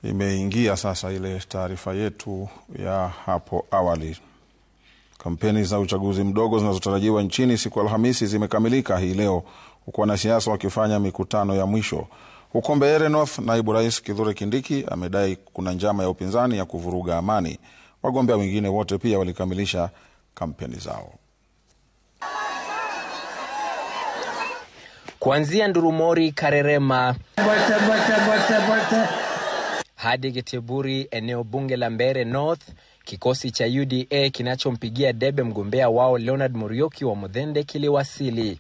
Imeingia sasa ile taarifa yetu ya hapo awali. Kampeni za uchaguzi mdogo zinazotarajiwa nchini siku Alhamisi zimekamilika hii leo, huku wanasiasa wakifanya mikutano ya mwisho. Huko Mbeere North, naibu rais Kithure Kindiki amedai kuna njama ya upinzani ya kuvuruga amani. Wagombea wengine wote pia walikamilisha kampeni zao. Kuanzia Ndurumori, Karerema hadi Giteburi, eneo bunge la Mbeere North, kikosi cha UDA kinachompigia debe mgombea wao Leonard Muriuki wa Muthende kiliwasili.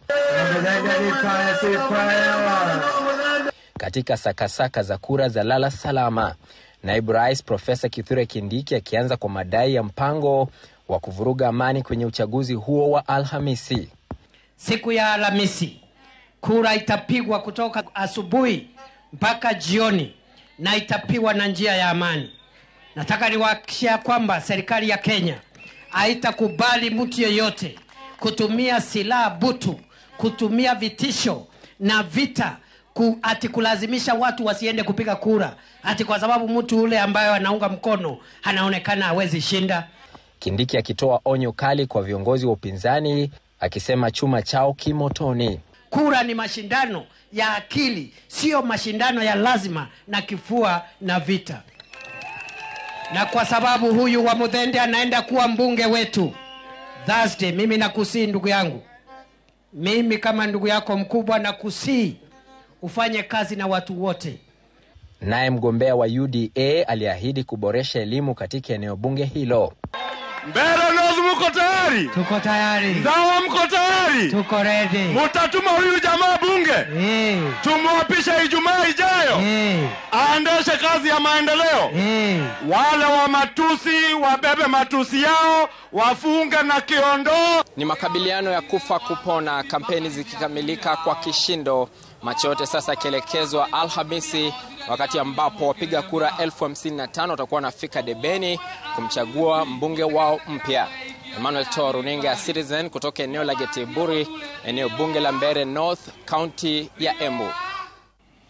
Katika sakasaka za kura za lala salama, naibu rais Profesa Kithure Kindiki akianza kwa madai ya mpango wa kuvuruga amani kwenye uchaguzi huo wa Alhamisi. Siku ya Alhamisi, kura itapigwa kutoka asubuhi mpaka jioni na itapigwa na njia ya amani. Nataka niwahakikishie kwamba serikali ya Kenya haitakubali mtu yeyote kutumia silaha butu, kutumia vitisho na vita ati kulazimisha watu wasiende kupiga kura ati kwa sababu mtu ule ambaye anaunga mkono anaonekana hawezi shinda. Kindiki akitoa onyo kali kwa viongozi wa upinzani akisema chuma chao kimotoni. Kura ni mashindano ya akili, sio mashindano ya lazima na kifua na vita. Na kwa sababu huyu wa Muthende anaenda kuwa mbunge wetu Thursday, mimi nakusii ndugu yangu, mimi kama ndugu yako mkubwa nakusii ufanye kazi na watu wote. Naye mgombea wa UDA aliahidi kuboresha elimu katika eneo bunge hilo. Mbeere North, mko tayari? Tuko tayari. Ndawa, mko tayari? Tuko ready. Mutatuma huyu jamaa bunge? Tumuapisha Ijumaa ijayo? Aendeshe kazi ya maendeleo? Wale wa matusi wabebe matusi yao, wafunge na kiondoo. Ni makabiliano ya kufa kupona, kampeni zikikamilika kwa kishindo. Macho yote sasa kielekezwa Alhamisi, wakati ambapo wapiga kura 55,000 watakuwa wanafika debeni kumchagua mbunge wao mpya. Emmanuel Toro, runinga ya Citizen kutoka eneo la Giteburi, eneo bunge la Mbeere North, kaunti ya Embu.